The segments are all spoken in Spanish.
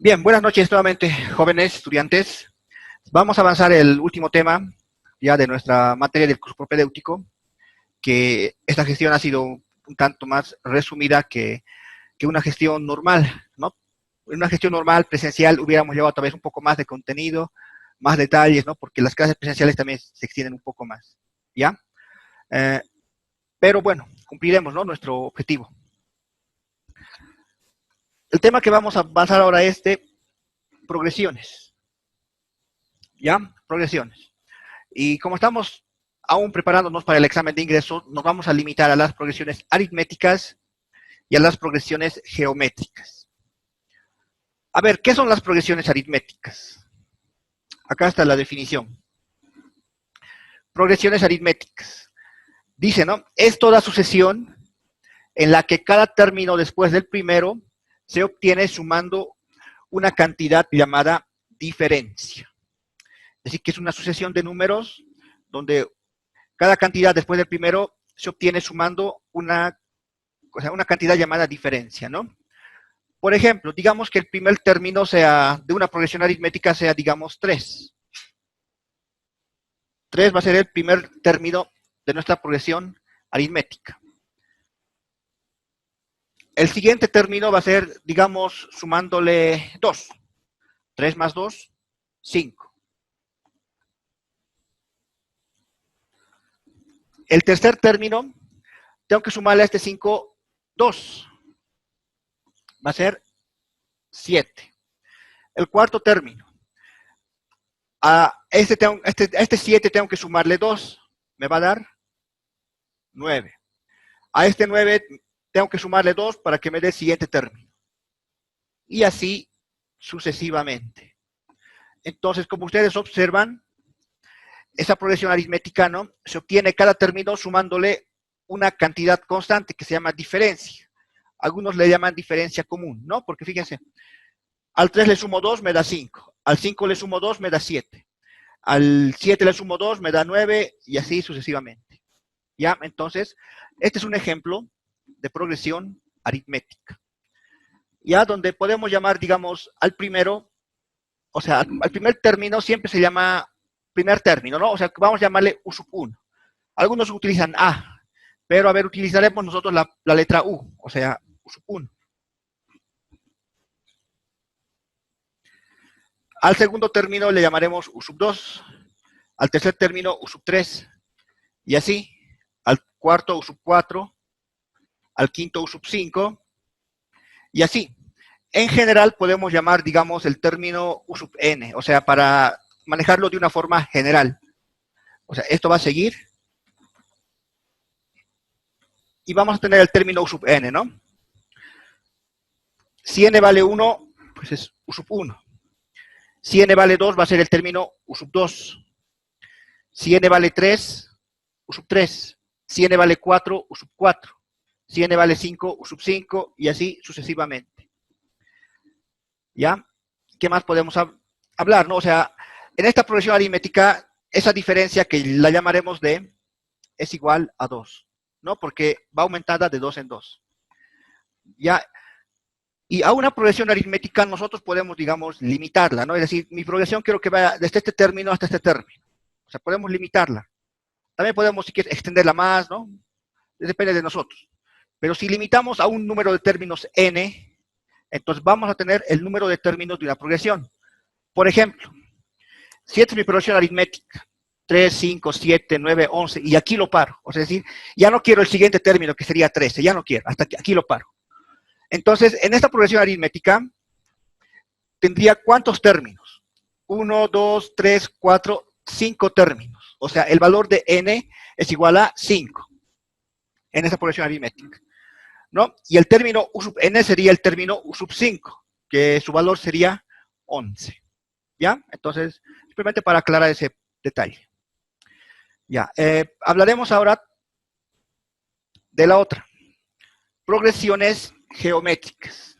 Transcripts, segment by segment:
Bien, buenas noches nuevamente, jóvenes estudiantes. Vamos a avanzar el último tema ya de nuestra materia del curso propedéutico, que esta gestión ha sido un tanto más resumida que una gestión normal, ¿no? En una gestión normal, presencial, hubiéramos llevado tal vez un poco más de contenido, más detalles, ¿no? Porque las clases presenciales también se extienden un poco más, ¿ya? Eh, pero bueno, cumpliremos, ¿no? Nuestro objetivo. El tema que vamos a avanzar ahora es de progresiones, ¿ya? Progresiones. Y como estamos aún preparándonos para el examen de ingreso, nos vamos a limitar a las progresiones aritméticas y a las progresiones geométricas. A ver, ¿qué son las progresiones aritméticas? Acá está la definición. Progresiones aritméticas. Dice, ¿no? Es toda sucesión en la que cada término después del primero se obtiene sumando una cantidad llamada diferencia. Es decir, que es una sucesión de números donde cada cantidad después del primero se obtiene sumando una cantidad llamada diferencia, ¿no? Por ejemplo, digamos que el primer término sea de una progresión aritmética sea, digamos, 3. 3 va a ser el primer término de nuestra progresión aritmética. El siguiente término va a ser, digamos, sumándole 2. 3 más 2, 5. El tercer término, tengo que sumarle a este 5, 2. Va a ser 7. El cuarto término, a este 7 tengo que sumarle 2, me va a dar 9. A este 9 tengo que sumarle 2 para que me dé el siguiente término. Y así sucesivamente. Entonces, como ustedes observan, esa progresión aritmética, ¿no? Se obtiene cada término sumándole una cantidad constante que se llama diferencia. Algunos le llaman diferencia común, ¿no? Porque fíjense, al 3 le sumo 2, me da 5. Al 5 le sumo 2, me da 7. Al 7 le sumo 2, me da 9 y así sucesivamente. ¿Ya? Entonces, este es un ejemplo de progresión aritmética. Ya donde podemos llamar, digamos, al primero, o sea, al primer término siempre se llama primer término, ¿no? O sea, vamos a llamarle U sub 1. Algunos utilizan A, pero a ver, utilizaremos nosotros la letra U, o sea, U sub 1. Al segundo término le llamaremos U sub 2, al tercer término U sub 3, y así, al cuarto U sub 4, al quinto U sub 5, y así. En general podemos llamar, digamos, el término U sub n, o sea, para manejarlo de una forma general. O sea, esto va a seguir, y vamos a tener el término U sub n, ¿no? Si n vale 1, pues es U sub 1. Si n vale 2, va a ser el término U sub 2. Si n vale 3, U sub 3. Si n vale 4, U sub 4. Si n vale 5, U sub 5, y así sucesivamente. ¿Ya? ¿Qué más podemos hablar, no? O sea, en esta progresión aritmética, esa diferencia que la llamaremos D es igual a 2, ¿no? Porque va aumentada de 2 en 2. ¿Ya? Y a una progresión aritmética nosotros podemos, digamos, limitarla, ¿no? Es decir, mi progresión quiero que vaya desde este término hasta este término. O sea, podemos limitarla. También podemos, si quieres, extenderla más, ¿no? Depende de nosotros. Pero si limitamos a un número de términos n, entonces vamos a tener el número de términos de una progresión. Por ejemplo, si esta es mi progresión aritmética, 3, 5, 7, 9, 11, y aquí lo paro. O sea, es decir, ya no quiero el siguiente término, que sería 13, ya no quiero, hasta aquí lo paro. Entonces, en esta progresión aritmética, tendría ¿cuántos términos? 1, 2, 3, 4, 5 términos. O sea, el valor de n es igual a 5 en esa progresión aritmética, ¿no? Y el término U sub n sería el término U sub 5, que su valor sería 11. ¿Ya? Entonces, simplemente para aclarar ese detalle. Ya, hablaremos ahora de la otra. Progresiones geométricas.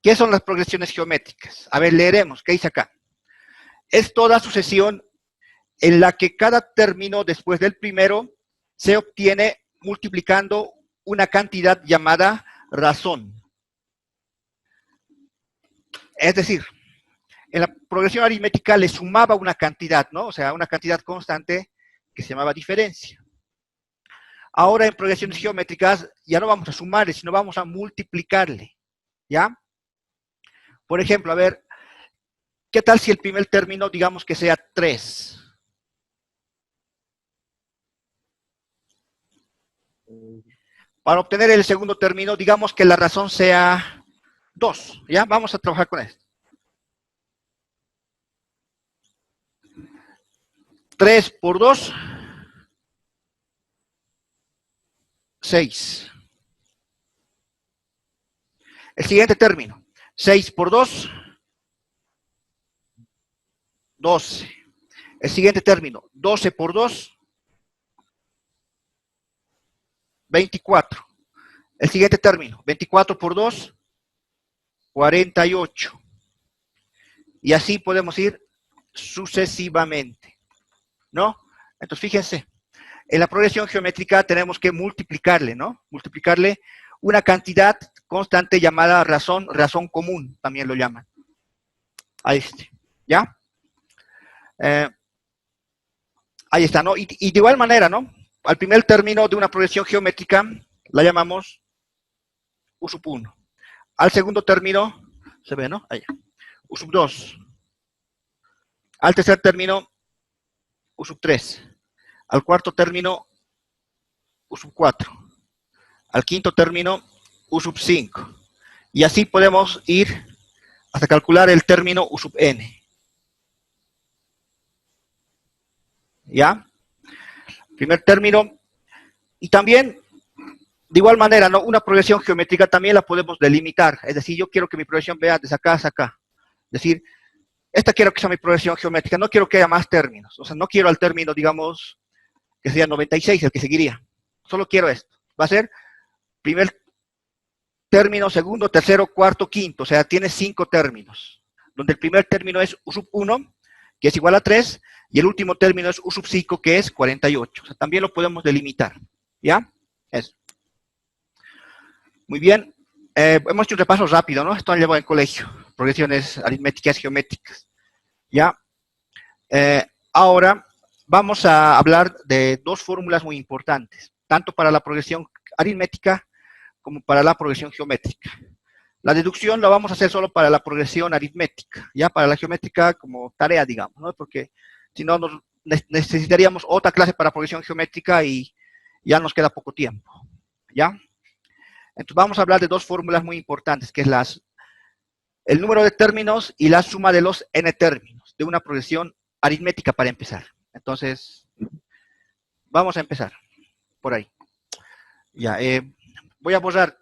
¿Qué son las progresiones geométricas? A ver, leeremos, ¿qué dice acá? Es toda sucesión en la que cada término después del primero se obtiene multiplicando una cantidad llamada razón. Es decir, en la progresión aritmética le sumaba una cantidad, ¿no? O sea, una cantidad constante que se llamaba diferencia. Ahora en progresiones geométricas ya no vamos a sumarle, sino vamos a multiplicarle, ¿ya? Por ejemplo, a ver, ¿qué tal si el primer término, digamos que sea 3? Para obtener el segundo término, digamos que la razón sea 2, ¿ya? Vamos a trabajar con esto. 3 por 2, 6. El siguiente término, 6 por 2, 12. El siguiente término, 12 por 2, 24. El siguiente término, 24 por 2, 48. Y así podemos ir sucesivamente, ¿no? Entonces, fíjense, en la progresión geométrica tenemos que multiplicarle, ¿no? Multiplicarle una cantidad constante llamada razón común, también lo llaman. A este, ¿ya? Ahí está, ¿no? Y de igual manera, ¿no? Al primer término de una progresión geométrica la llamamos U sub 1. Al segundo término, se ve, ¿no? Ahí. U sub 2. Al tercer término, U sub 3. Al cuarto término, U sub 4. Al quinto término, U sub 5. Y así podemos ir hasta calcular el término U sub n. ¿Ya? Primer término. Y también, de igual manera, ¿no? Una progresión geométrica también la podemos delimitar. Es decir, yo quiero que mi progresión vea desde acá hasta acá. Es decir, esta quiero que sea mi progresión geométrica. No quiero que haya más términos. O sea, no quiero al término, digamos, que sea 96, el que seguiría. Solo quiero esto. Va a ser primer término, segundo, tercero, cuarto, quinto. O sea, tiene 5 términos. Donde el primer término es U sub 1, que es igual a 3, y el último término es U sub 5, que es 48. O sea, también lo podemos delimitar. ¿Ya? Eso. Muy bien. Hemos hecho un repaso rápido, ¿no? Esto lo llevo en colegio. Progresiones aritméticas geométricas. ¿Ya? Ahora vamos a hablar de dos fórmulas muy importantes, tanto para la progresión aritmética como para la progresión geométrica. La deducción la vamos a hacer solo para la progresión aritmética, ya para la geométrica como tarea, digamos, ¿no? Porque si no, necesitaríamos otra clase para progresión geométrica y ya nos queda poco tiempo, ¿ya? Entonces vamos a hablar de dos fórmulas muy importantes, que es el número de términos y la suma de los n términos de una progresión aritmética para empezar. Entonces, vamos a empezar por ahí. Ya, voy a borrar.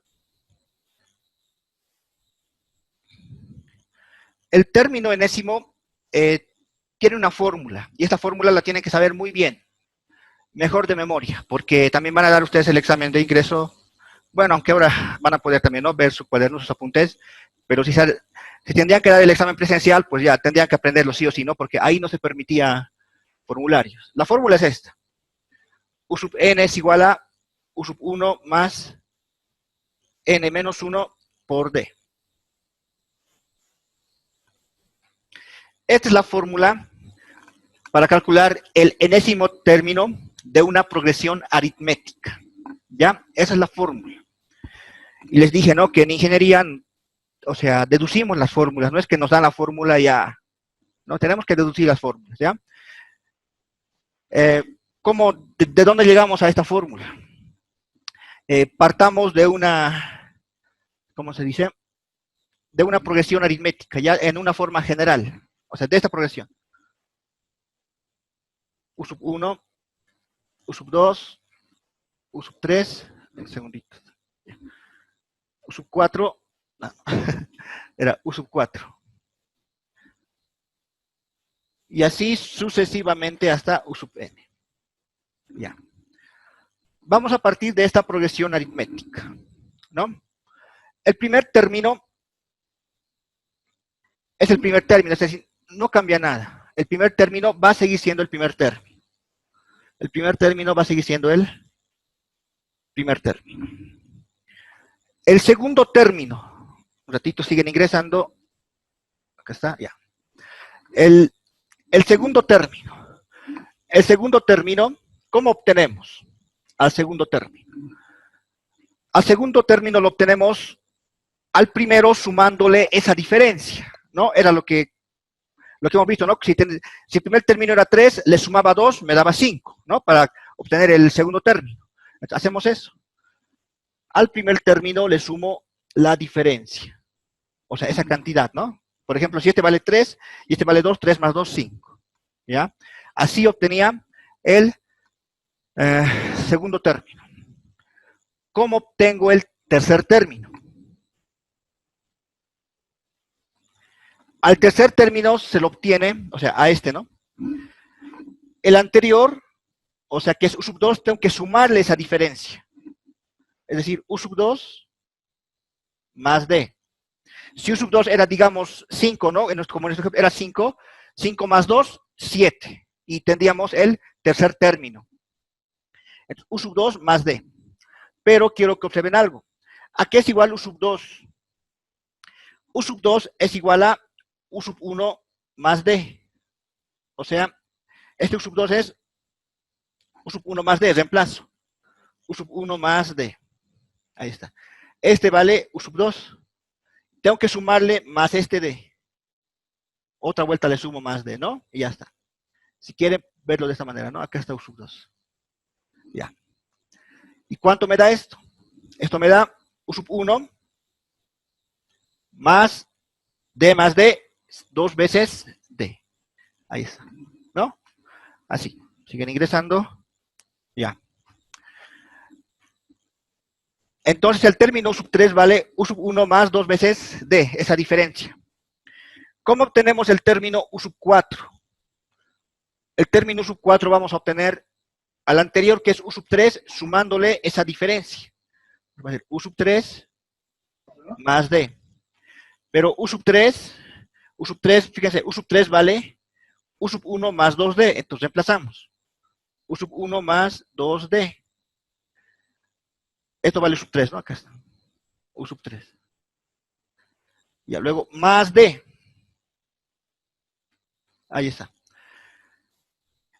El término enésimo tiene una fórmula, y esta fórmula la tienen que saber muy bien, mejor de memoria, porque también van a dar ustedes el examen de ingreso. Bueno, aunque ahora van a poder también, ¿no?, ver su cuaderno, sus apuntes, pero si tendrían que dar el examen presencial, pues ya tendrían que aprenderlo sí o sí, ¿no? Porque ahí no se permitía formularios. La fórmula es esta. U sub n es igual a U sub 1 más n menos 1 por d. Esta es la fórmula para calcular el enésimo término de una progresión aritmética. ¿Ya? Esa es la fórmula. Y les dije, ¿no?, que en ingeniería, o sea, deducimos las fórmulas, no es que nos dan la fórmula ya, no, tenemos que deducir las fórmulas, ¿ya? ¿De dónde llegamos a esta fórmula? Partamos de una, ¿cómo se dice?, de una progresión aritmética, ya en una forma general, o sea, de esta progresión. U sub 1, U sub 2, U sub 3, un segundito. U sub 4, no, era U sub 4. Y así sucesivamente hasta U sub n. Ya. Vamos a partir de esta progresión aritmética, ¿no? El primer término es el primer término, es decir, no cambia nada. El primer término va a seguir siendo el primer término. El primer término va a seguir siendo el primer término. El segundo término, un ratito siguen ingresando. Acá está, ya. El segundo término. El segundo término, ¿cómo obtenemos al segundo término? Al segundo término lo obtenemos al primero sumándole esa diferencia, ¿no? Era lo que hemos visto, ¿no? Si el primer término era 3, le sumaba 2, me daba 5, ¿no? Para obtener el segundo término. Entonces, hacemos eso. Al primer término le sumo la diferencia. O sea, esa cantidad, ¿no? Por ejemplo, si este vale 3 y este vale 2, 3 más 2, 5. ¿Ya? Así obtenía el segundo término. ¿Cómo obtengo el tercer término? Al tercer término se lo obtiene, o sea, a este, ¿no? El anterior, o sea, que es U sub 2, tengo que sumarle esa diferencia. Es decir, U sub 2 más D. Si U sub 2 era, digamos, 5, ¿no? Como en este ejemplo era 5, 5 más 2, 7. Y tendríamos el tercer término. Entonces, U sub 2 más D. Pero quiero que observen algo. ¿A qué es igual U sub 2? U sub 2 es igual a U sub 1 más D. O sea, este U sub 2 es U sub 1 más D, reemplazo. U sub 1 más D. Ahí está. Este vale U sub 2. Tengo que sumarle más este D. Otra vuelta le sumo más D, ¿no? Y ya está. Si quieren verlo de esta manera, ¿no? Acá está U sub 2. Ya. ¿Y cuánto me da esto? Esto me da U sub 1 más D, 2 veces D. Ahí está, ¿no? Así. Siguen ingresando. Ya. Entonces el término U sub 3 vale U sub 1 más 2 veces D, esa diferencia. ¿Cómo obtenemos el término U sub 4? El término U sub 4 vamos a obtener al anterior, que es U sub 3, sumándole esa diferencia. Va a ser U sub 3 más D. Pero U sub 3, fíjense, U sub 3 vale U sub 1 más 2D. Entonces reemplazamos. U sub 1 más 2D. Esto vale U sub 3, ¿no? Acá está. U sub 3. Y luego más D. Ahí está.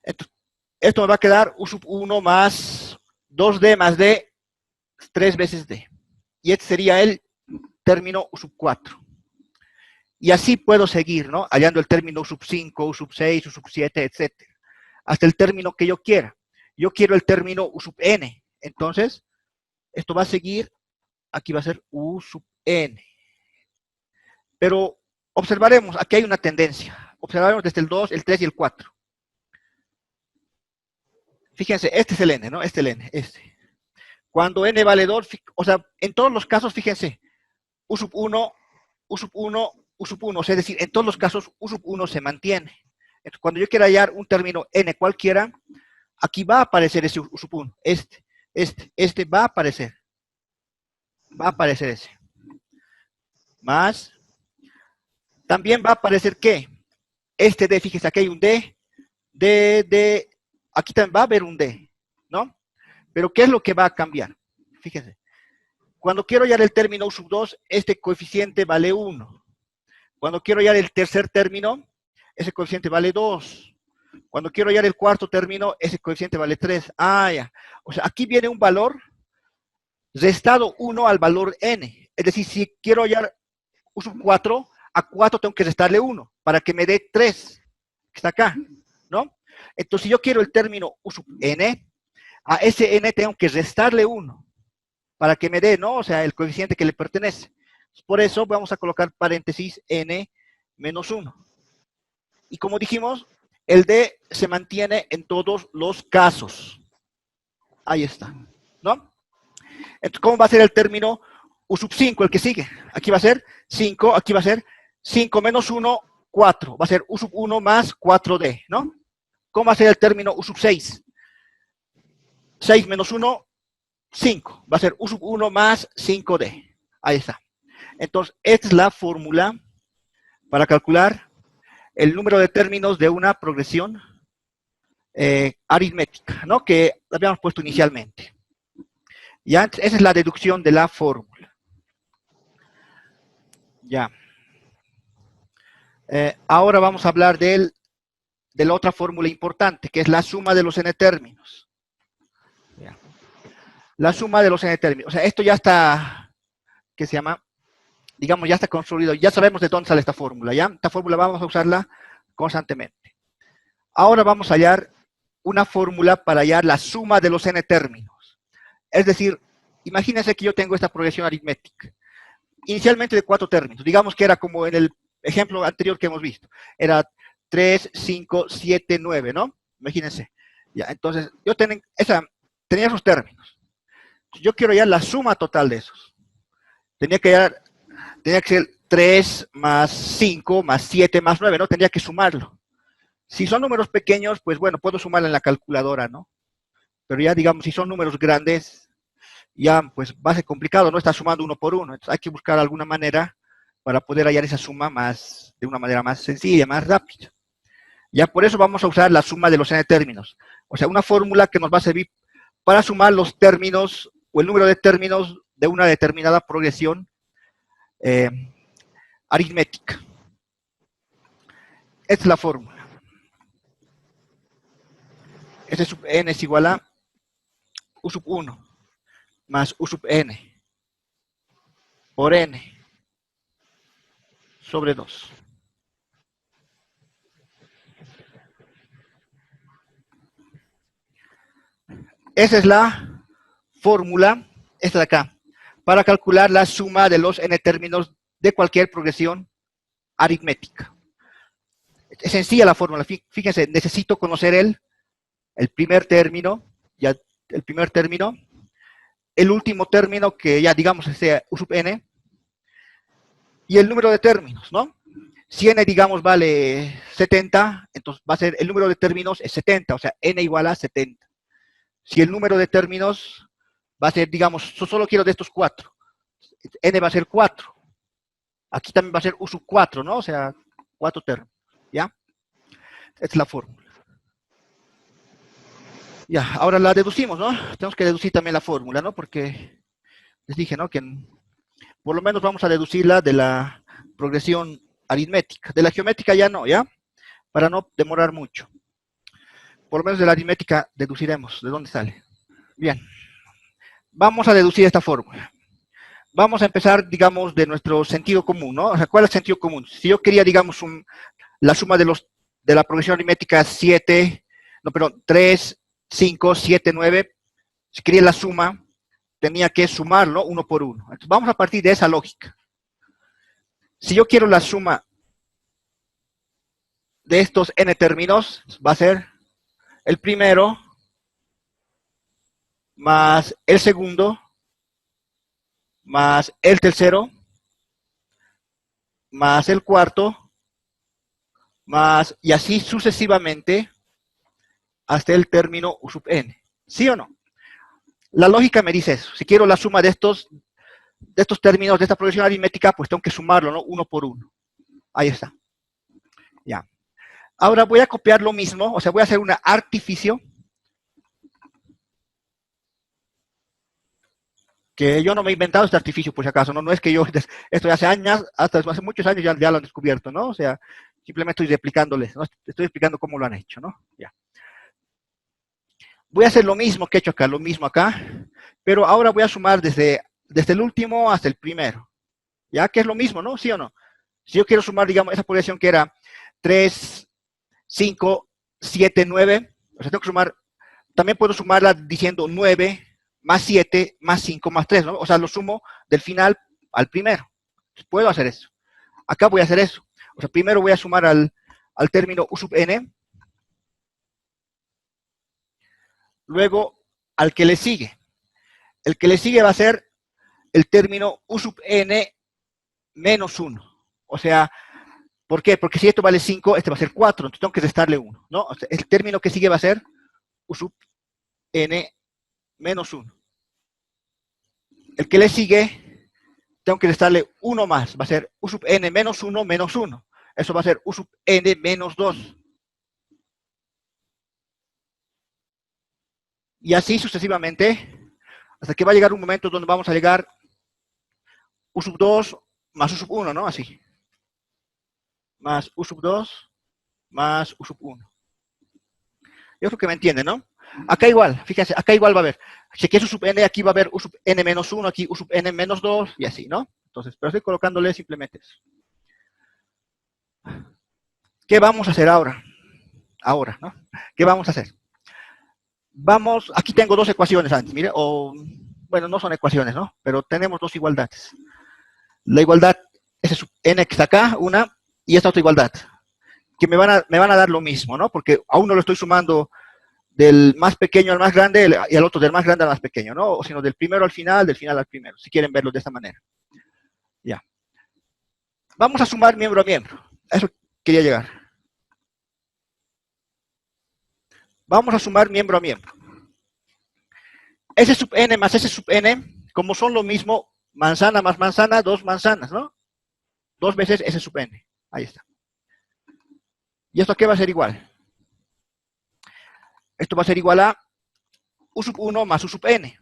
Entonces, esto me va a quedar U sub 1 más 2D más D, 3 veces D. Y este sería el término U sub 4. Y así puedo seguir, ¿no? Hallando el término U sub 5, U sub 6, U sub 7, etc. Hasta el término que yo quiera. Yo quiero el término U sub n. Entonces, esto va a seguir, aquí va a ser U sub n. Pero observaremos, aquí hay una tendencia. Observaremos desde el 2, el 3 y el 4. Fíjense, este es el n, ¿no? Este es el n, este. Cuando n vale 2, o sea, en todos los casos, fíjense, U sub 1, U sub 1, U sub 1, o sea, es decir, en todos los casos U sub 1 se mantiene. Entonces, cuando yo quiera hallar un término n cualquiera, aquí va a aparecer ese U sub 1, este va a aparecer. Va a aparecer ese. Más, también va a aparecer ¿qué? Este D, fíjense, aquí hay un D, aquí también va a haber un D, ¿no? Pero ¿qué es lo que va a cambiar? Fíjense. Cuando quiero hallar el término U sub 2, este coeficiente vale 1. Cuando quiero hallar el tercer término, ese coeficiente vale 2. Cuando quiero hallar el cuarto término, ese coeficiente vale 3. Ah, ya. O sea, aquí viene un valor restado 1 al valor n. Es decir, si quiero hallar U sub 4, a 4 tengo que restarle 1 para que me dé 3, que está acá, ¿no? Entonces, si yo quiero el término U sub n, a ese n tengo que restarle 1 para que me dé, ¿no? O sea, el coeficiente que le pertenece. Por eso vamos a colocar paréntesis n menos 1. Y como dijimos, el d se mantiene en todos los casos. Ahí está, ¿no? Entonces, ¿cómo va a ser el término U sub 5, el que sigue? Aquí va a ser 5, aquí va a ser 5 menos 1, 4. Va a ser U sub 1 más 4D, ¿no? ¿Cómo va a ser el término U sub 6? 6 menos 1, 5. Va a ser U sub 1 más 5D. Ahí está. Entonces, esta es la fórmula para calcular el número de términos de una progresión aritmética, ¿no? Que habíamos puesto inicialmente. Ya, esa es la deducción de la fórmula. Ya. Ahora vamos a hablar de la otra fórmula importante, que es la suma de los n términos. Ya. La suma de los n términos. O sea, esto ya está, ¿qué se llama? Digamos, ya está construido. Ya sabemos de dónde sale esta fórmula, ¿ya? Esta fórmula vamos a usarla constantemente. Ahora vamos a hallar una fórmula para hallar la suma de los n términos. Es decir, imagínense que yo tengo esta progresión aritmética. Inicialmente de 4 términos. Digamos que era como en el ejemplo anterior que hemos visto. Era 3, 5, 7, 9, ¿no? Imagínense. Ya, entonces, yo tenía esos términos. Yo quiero hallar la suma total de esos. Tenía que ser 3 más 5 más 7 más 9, ¿no? Tendría que sumarlo. Si son números pequeños, pues bueno, puedo sumarlo en la calculadora, ¿no? Pero ya, digamos, si son números grandes, ya pues va a ser complicado, ¿no? Está sumando uno por uno. Entonces hay que buscar alguna manera para poder hallar esa suma de una manera más sencilla, más rápida. Ya por eso vamos a usar la suma de los n términos. O sea, una fórmula que nos va a servir para sumar los términos o el número de términos de una determinada progresión aritmética. Esta es la fórmula. S sub n es igual a u sub 1 más u sub n por n sobre 2. Esa es la fórmula, esta de acá, para calcular la suma de los n términos de cualquier progresión aritmética. Es sencilla la fórmula, fíjense, necesito conocer el primer término, ya el primer término, el último término que ya digamos sea u sub n, y el número de términos, ¿no? Si n, digamos, vale 70, entonces va a ser, el número de términos es 70, o sea, n igual a 70. Si el número de términos va a ser, digamos, solo quiero de estos 4, n va a ser 4. Aquí también va a ser u sub 4, ¿no? O sea, 4 términos, ¿ya? Esta es la fórmula. Ya, ahora la deducimos, ¿no? Tenemos que deducir también la fórmula, ¿no? Porque les dije, ¿no? Que por lo menos vamos a deducirla de la progresión aritmética. De la geométrica ya no, ¿ya? Para no demorar mucho. Por lo menos de la aritmética deduciremos. ¿De dónde sale? Bien. Vamos a deducir esta fórmula. Vamos a empezar, digamos, de nuestro sentido común, ¿no? O sea, ¿cuál es el sentido común? Si yo quería, digamos, la suma de la progresión aritmética 3, 5, 7, 9, si quería la suma, tenía que sumarlo uno por uno. Entonces, vamos a partir de esa lógica. Si yo quiero la suma de estos n términos, va a ser el primero más el segundo más el tercero más el cuarto más y así sucesivamente hasta el término u sub n. ¿Sí o no? La lógica me dice eso. Si quiero la suma de estos términos de esta progresión aritmética, pues tengo que sumarlo, ¿no? Uno por uno. Ahí está. Ya. Ahora voy a copiar lo mismo, o sea, voy a hacer un artificio que yo no me he inventado este artificio, por si acaso, ¿no? No es que yo, esto ya hace años, hasta hace muchos años ya lo han descubierto, ¿no? O sea, simplemente estoy replicándoles, ¿no? Estoy explicando cómo lo han hecho, ¿no? Ya. Voy a hacer lo mismo que he hecho acá, lo mismo acá, pero ahora voy a sumar desde el último hasta el primero, ¿ya? Que es lo mismo, ¿no? ¿Sí o no? Si yo quiero sumar, digamos, esa progresión que era 3, 5, 7, 9, o sea, tengo que sumar, también puedo sumarla diciendo 9 más 7 más 5 más 3, ¿no? O sea, lo sumo del final al primero. Puedo hacer eso. Acá voy a hacer eso. O sea, primero voy a sumar al término u sub n, luego al que le sigue. El que le sigue va a ser el término u sub n menos 1. O sea, ¿por qué? Porque si esto vale 5, este va a ser 4, entonces tengo que restarle 1, ¿no? O sea, el término que sigue va a ser u sub n menos 1. El que le sigue, tengo que restarle 1 más, va a ser u sub n menos 1 menos 1. Eso va a ser u sub n menos 2. Y así sucesivamente, hasta que va a llegar un momento donde vamos a llegar u sub 2 más u sub 1, ¿no? Así. más U sub 2 más U sub 1. Yo creo que me entienden, ¿no? Acá igual, fíjense, acá igual va a haber. Si aquí es U sub n, aquí va a haber U sub n menos 1, aquí U sub n menos 2, y así, ¿no? Entonces, pero estoy colocándole simplemente eso. ¿Qué vamos a hacer ahora? Ahora, ¿no? ¿Qué vamos a hacer? Vamos, aquí tengo dos ecuaciones antes, mire, o, bueno, no son ecuaciones, ¿no? Pero tenemos dos igualdades. La igualdad S sub n que está acá, una, y esta otra igualdad, que me van a dar lo mismo, ¿no? Porque a uno lo estoy sumando del más pequeño al más grande y al otro del más grande al más pequeño, ¿no? O sino del primero al final, del final al primero, si quieren verlo de esta manera. Ya. Vamos a sumar miembro a miembro. A eso quería llegar. Vamos a sumar miembro a miembro. S sub n más S sub n, como son lo mismo, manzana más manzana, dos manzanas, ¿no? Dos veces S sub n. Ahí está. ¿Y esto qué va a ser igual? Esto va a ser igual a U sub 1 más U sub n.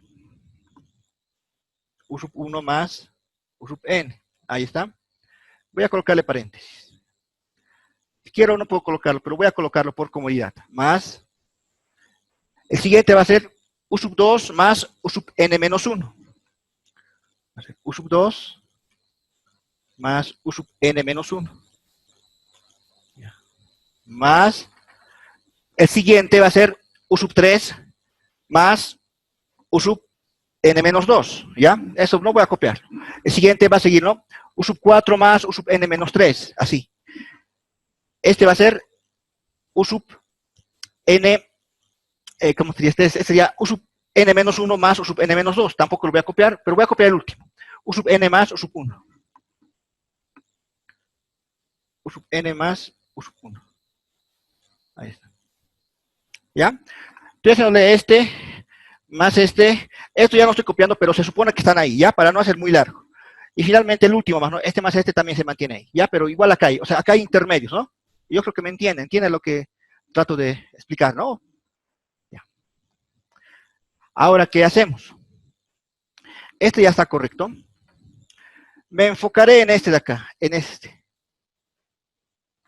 U sub 1 más U sub n. Ahí está. Voy a colocarle paréntesis. Si quiero no puedo colocarlo, pero voy a colocarlo por comodidad. Más. El siguiente va a ser U sub 2 más U sub n menos 1. Va a ser U sub 2 más U sub n menos 1. Más. El siguiente va a ser U sub 3 más U sub n menos 2, ¿ya? Eso no voy a copiar. El siguiente va a seguir, ¿no? U sub 4 más U sub n menos 3, así. Este va a ser U sub n, ¿cómo sería? Este sería U sub n menos 1 más U sub n menos 2. Tampoco lo voy a copiar, pero voy a copiar el último. U sub n más U sub 1. U sub n más U sub 1. Ahí está. ¿Ya? Estoy haciéndole este más este. Esto ya no estoy copiando, pero se supone que están ahí, ¿ya? Para no hacer muy largo. Y finalmente el último más, ¿no? Este más este también se mantiene ahí, ¿ya? Pero igual acá hay, o sea, acá hay intermedios, ¿no? Yo creo que me entienden lo que trato de explicar, ¿no? Ya. Ahora, ¿qué hacemos? Este ya está correcto. Me enfocaré en este de acá, en este.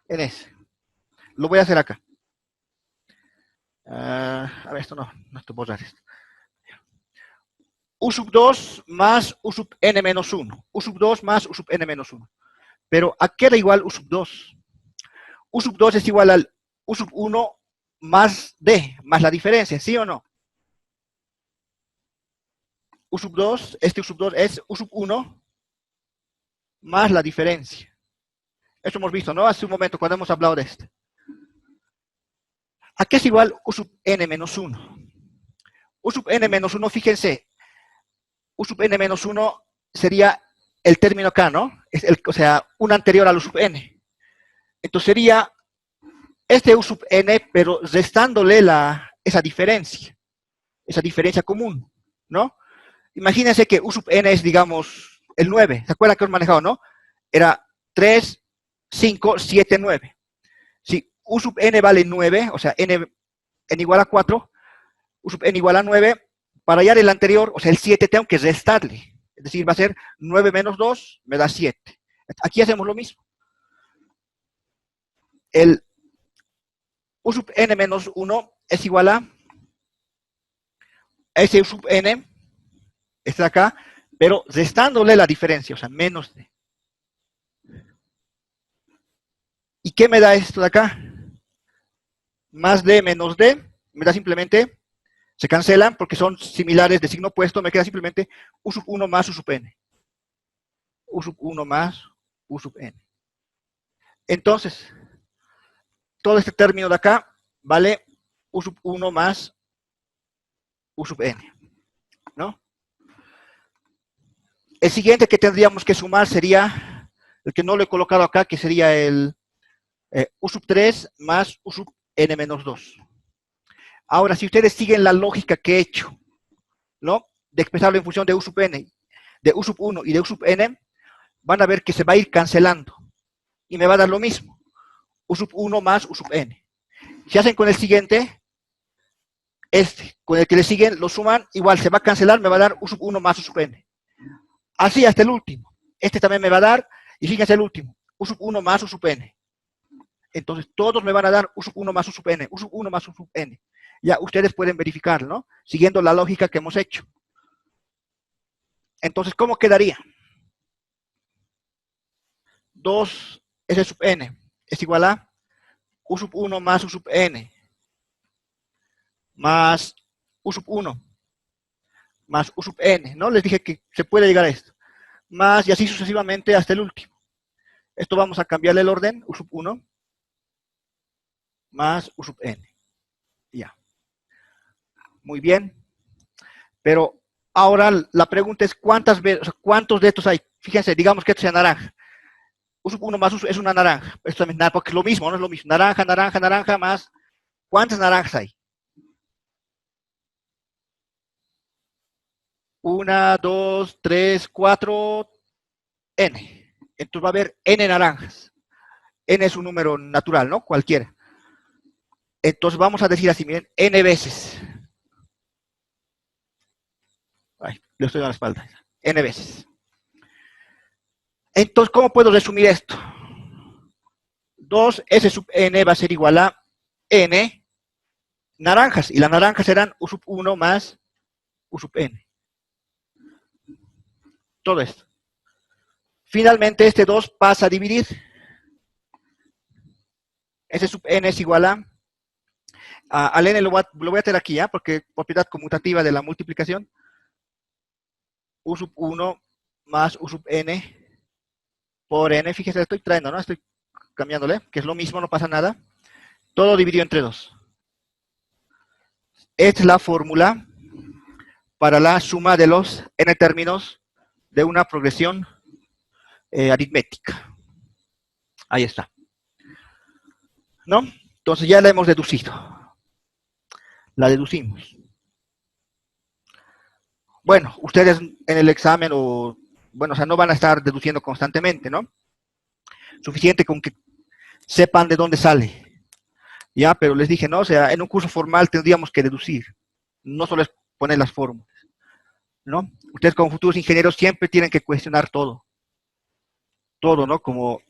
En ese. Lo voy a hacer acá. A ver, esto no estoy borrar esto. U sub 2 más U sub n menos 1. U sub 2 más U sub n menos 1. Pero ¿a qué da igual U sub 2? U sub 2 es igual al U sub 1 más D, más la diferencia, ¿sí o no? U sub 2, este U sub 2 es U sub 1 más la diferencia. Eso hemos visto, ¿no? Hace un momento cuando hemos hablado de este. ¿A qué es igual U sub n menos 1? U sub n menos 1, fíjense, U sub n menos 1 sería el término acá, ¿no? O sea, un anterior al U sub n. Entonces sería este U sub n, pero restándole esa diferencia común, ¿no? Imagínense que U sub n es, digamos, el 9. ¿Se acuerdan que hemos manejado, no? Era 3, 5, 7, 9. Si U sub n vale 9, o sea, n igual a 4, U sub n igual a 9, para hallar el anterior, o sea, el 7, tengo que restarle. Es decir, va a ser 9 menos 2, me da 7. Aquí hacemos lo mismo. El U sub n menos 1 es igual a ese U sub n, este de acá, pero restándole la diferencia, o sea, menos d. ¿Y qué me da esto de acá? Más d menos d, me da simplemente, se cancelan porque son similares de signo opuesto, me queda simplemente U sub 1 más U sub n. U sub 1 más U sub n. Entonces, todo este término de acá vale U sub 1 más U sub n, ¿no? El siguiente que tendríamos que sumar sería el que no lo he colocado acá, que sería el U sub 3 más U sub n menos 2. Ahora, si ustedes siguen la lógica que he hecho, ¿no? De expresarlo en función de U sub n, de U sub 1 y de U sub n, van a ver que se va a ir cancelando. Y me va a dar lo mismo. U sub 1 más U sub n. Si hacen con el siguiente, con el que le siguen, lo suman, igual se va a cancelar, me va a dar U sub 1 más U sub n. Así hasta el último. Este también me va a dar, y fíjense el último, U sub 1 más U sub n. Entonces, todos me van a dar U sub 1 más U sub n, U sub 1 más U sub n. Ya ustedes pueden verificar, ¿no? Siguiendo la lógica que hemos hecho. Entonces, ¿cómo quedaría? 2 S sub n es igual a U sub 1 más U sub n más U sub 1 más U sub n, ¿no? Les dije que se puede llegar a esto. Más y así sucesivamente hasta el último. Esto vamos a cambiarle el orden, U sub 1 más U sub n. Ya. Muy bien. Pero ahora la pregunta es cuántas veces, o sea, cuántos de estos hay. Fíjense, digamos que esto sea naranja. U sub 1 más U sub, es una naranja. Esto también, porque es lo mismo, no es lo mismo. Naranja, naranja, naranja más. ¿Cuántas naranjas hay? 1, 2, 3, 4, n. Entonces va a haber n naranjas. N es un número natural, ¿no? Cualquiera. Entonces vamos a decir así, miren, n veces. Ay, le estoy dando la espalda. N veces. Entonces, ¿cómo puedo resumir esto? 2S sub n va a ser igual a n naranjas. Y las naranjas serán U sub 1 más U sub n. Todo esto. Finalmente, este 2 pasa a dividir. S sub n es igual al n lo voy a tener aquí, ¿ya? Porque propiedad conmutativa de la multiplicación. U sub 1 más U sub n por n. Fíjese, estoy trayendo, ¿no? Estoy cambiándole, que es lo mismo, no pasa nada. Todo dividido entre 2. Esta es la fórmula para la suma de los n términos de una progresión aritmética. Ahí está. ¿No? Entonces ya la hemos deducido. La deducimos. Bueno, ustedes en el examen o sea, no van a estar deduciendo constantemente, ¿no? Suficiente con que sepan de dónde sale. Ya, pero les dije, no, o sea, en un curso formal tendríamos que deducir. No solo es poner las fórmulas, ¿no? Ustedes como futuros ingenieros siempre tienen que cuestionar todo. Todo, ¿no? Como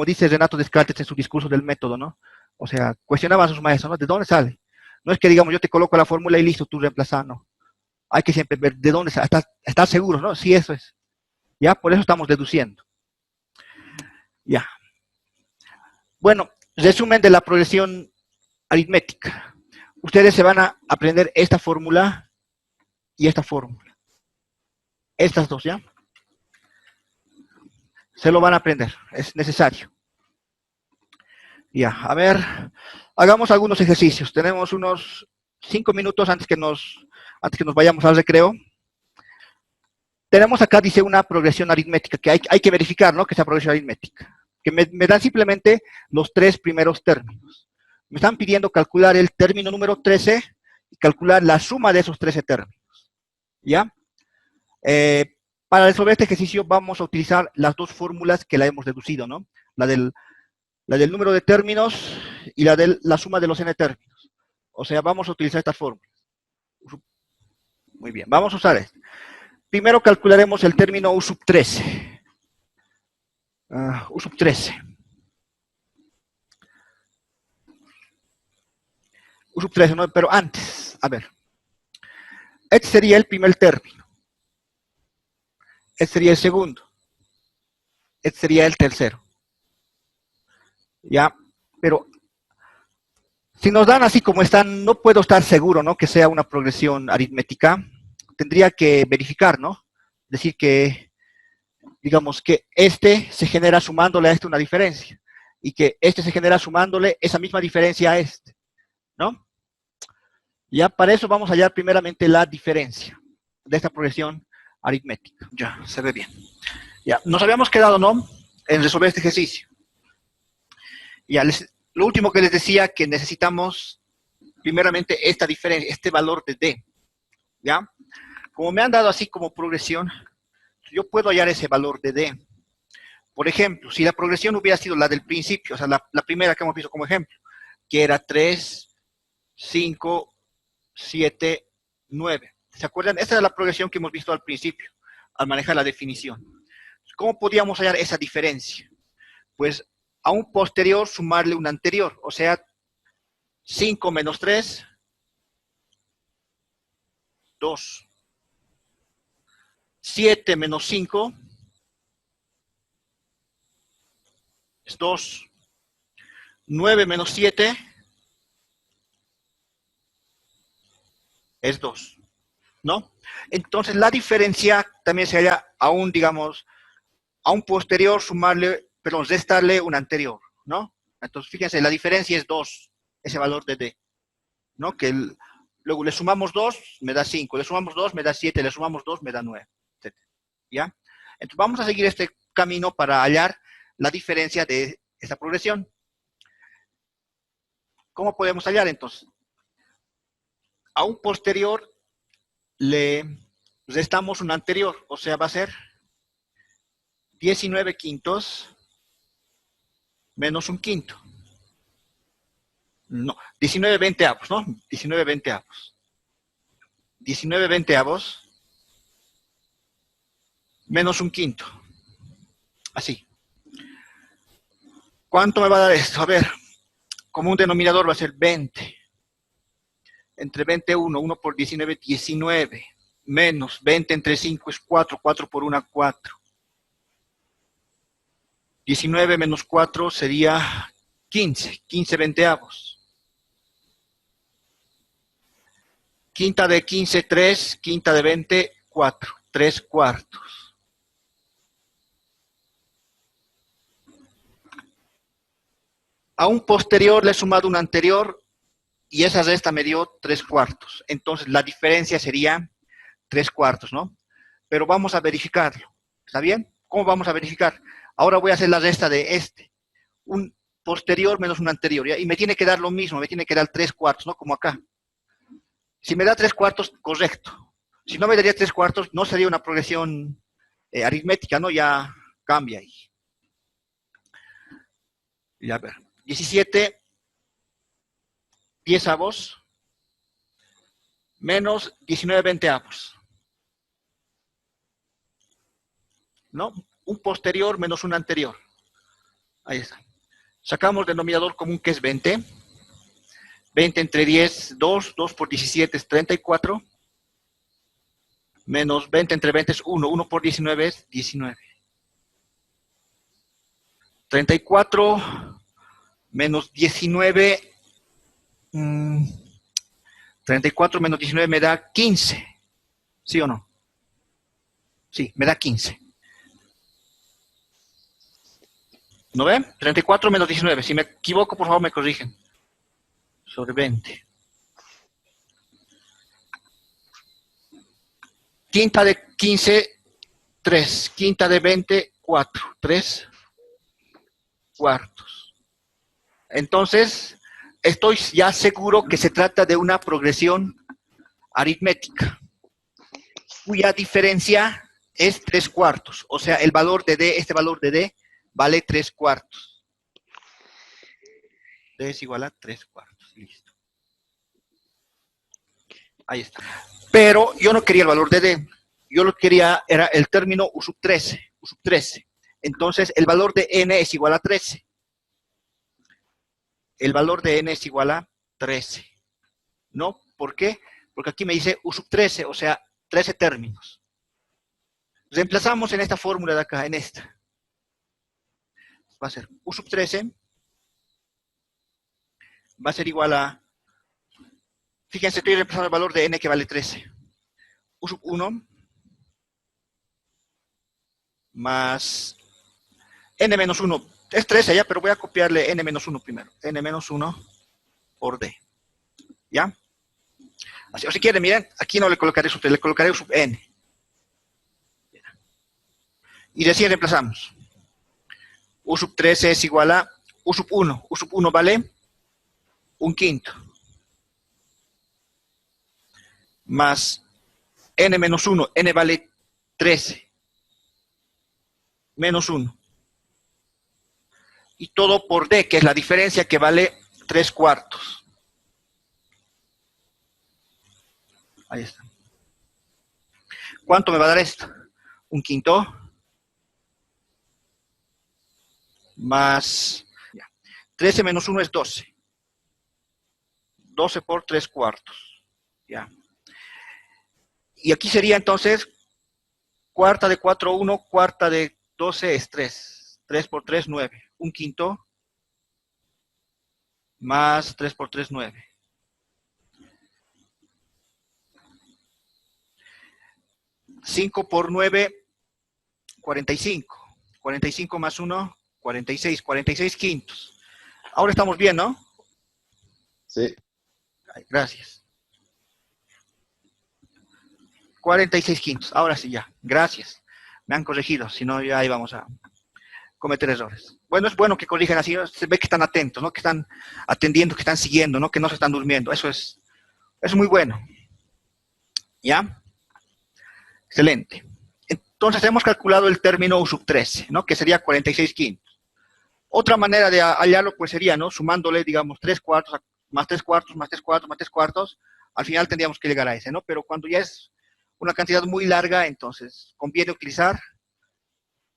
dice Renato Descartes en su discurso del método, ¿no? O sea, cuestionaba a sus maestros, ¿no? ¿De dónde sale? No es que digamos, yo te coloco la fórmula y listo, tú reemplazas, no. Hay que siempre ver de dónde sale. ¿Estás seguro, no? Sí, eso es. Ya, por eso estamos deduciendo. Ya. Bueno, resumen de la progresión aritmética. Ustedes se van a aprender esta fórmula y esta fórmula. Estas dos, ¿ya? Se lo van a aprender, es necesario. Ya, a ver, hagamos algunos ejercicios. Tenemos unos 5 minutos antes que nos vayamos al recreo. Tenemos acá, dice, una progresión aritmética, que hay que verificar, ¿no? Que sea progresión aritmética. Que me dan simplemente los 3 primeros términos. Me están pidiendo calcular el término número 13 y calcular la suma de esos 13 términos. ¿Ya? Para resolver este ejercicio vamos a utilizar las dos fórmulas que la hemos deducido, ¿no? La del número de términos y la de la suma de los n términos. O sea, vamos a utilizar estas fórmulas. Muy bien, vamos a usar esto. Primero calcularemos el término U sub 13. U sub 13. U sub 13, ¿no? Pero antes, a ver. Este sería el primer término. Este sería el segundo. Este sería el tercero. ¿Ya? Pero si nos dan así como están, no puedo estar seguro, ¿no? Que sea una progresión aritmética. Tendría que verificar, ¿no? Decir que, digamos, que este se genera sumándole a este una diferencia. Y que este se genera sumándole esa misma diferencia a este, ¿no? Ya para eso vamos a hallar primeramente la diferencia de esta progresión aritmética. Ya, se ve bien. Ya, nos habíamos quedado, ¿no? En resolver este ejercicio. Ya, lo último que les decía, que necesitamos primeramente esta diferencia, este valor de D. ¿Ya? Como me han dado así como progresión, yo puedo hallar ese valor de D. Por ejemplo, si la progresión hubiera sido la del principio, o sea, la primera que hemos visto como ejemplo, que era 3, 5, 7, 9. ¿Se acuerdan? Esta es la progresión que hemos visto al principio, al manejar la definición. ¿Cómo podíamos hallar esa diferencia? Pues a un posterior sumarle un anterior, o sea, 5 menos 3, 2. 7 menos 5 es 2. 9 menos 7 es 2, ¿no? Entonces, la diferencia también sería a un, digamos, a un posterior sumarle, perdón, restarle un anterior, ¿no? Entonces, fíjense, la diferencia es 2, ese valor de D, ¿no? Luego le sumamos 2, me da 5, le sumamos 2, me da 7, le sumamos 2, me da 9, etc. ¿Ya? Entonces, vamos a seguir este camino para hallar la diferencia de esta progresión. ¿Cómo podemos hallar, entonces? A un posterior le restamos un anterior, o sea, va a ser 19 quintos menos un quinto. No, 19 veinteavos, ¿no? 19 veinteavos. 19 veinteavos menos un quinto. Así. ¿Cuánto me va a dar esto? A ver, como un denominador va a ser 20. Entre 20, 1 por 19, 19. Menos 20 entre 5 es 4. 4 por 1, 4. 19 menos 4 sería 15. 15 veinteavos. Quinta de 15, 3. Quinta de 20, 4. 3 cuartos. A un posterior le he sumado un anterior y esa resta me dio 3 cuartos. Entonces, la diferencia sería 3 cuartos, ¿no? Pero vamos a verificarlo. ¿Está bien? ¿Cómo vamos a verificar? Ahora voy a hacer la resta de este. Un posterior menos un anterior. ¿ya? Y me tiene que dar lo mismo, me tiene que dar 3 cuartos, ¿no? Como acá. Si me da 3 cuartos, correcto. Si no me daría 3 cuartos, no sería una progresión aritmética, ¿no? Ya cambia ahí. Ya ver. 17 diezavos menos 19 veinteavos. ¿No? Un posterior menos un anterior. Ahí está. Sacamos denominador común que es 20. 20 entre 10, 2. 2 por 17 es 34. Menos 20 entre 20 es 1. 1 por 19 es 19. 34 menos 19. 34 menos 19 me da 15. ¿Sí o no? Sí, me da 15. ¿No ven? 34 menos 19. Si me equivoco, por favor, me corrigen. Sobre 20. Quinta de 15, 3. Quinta de 20, 4. 3 cuartos. Entonces, estoy ya seguro que se trata de una progresión aritmética, cuya diferencia es 3 cuartos. O sea, el valor de D, este valor de D, vale 3 cuartos. D es igual a 3 cuartos. Listo. Ahí está. Pero yo no quería el valor de D. Yo lo que quería era el término U sub 13. U sub 13. Entonces, el valor de N es igual a 13. El valor de N es igual a 13. ¿No? ¿Por qué? Porque aquí me dice U sub 13, o sea, 13 términos. Reemplazamos en esta fórmula de acá, en esta. Va a ser U sub 13, va a ser igual a, fíjense, estoy reemplazando el valor de N que vale 13. U sub 1 más N menos 1. Es 13 ya, pero voy a copiarle N menos 1 primero. N menos 1 por D. ¿Ya? Así, o si quieren, miren, aquí no le colocaré sub 3, le colocaré sub N. Y recién reemplazamos. U sub 13 es igual a U sub 1. U sub 1 vale un quinto. Más N menos 1. N vale 13. Menos 1. Y todo por D, que es la diferencia que vale 3 cuartos. Ahí está. ¿Cuánto me va a dar esto? Un quinto. Más 13 menos 1 es 12. 12 por 3/4. Ya. Y aquí sería entonces, cuarta de 4, 1, cuarta de 12 es 3. 3 por 3, 9. 1/5 más 3 por 3, 9. 5 por 9, 45. 45 más 1, 46. 46 quintos. Ahora estamos bien, ¿no? Sí. Ay, gracias. 46 quintos. Ahora sí ya. Gracias. Me han corregido. Si no, ya íbamos a cometer errores. Bueno, es bueno que corrijan así. Se ve que están atentos, ¿no? Que están atendiendo, que están siguiendo, ¿no? Que no se están durmiendo. Eso es muy bueno. ¿Ya? Excelente. Entonces hemos calculado el término U sub 13, ¿no? Que sería 46 quintos. Otra manera de hallarlo, pues sería, ¿no? Sumándole, digamos, 3/4, más 3/4, más 3/4, más 3/4, al final tendríamos que llegar a ese, ¿no? Pero cuando ya es una cantidad muy larga, entonces conviene utilizar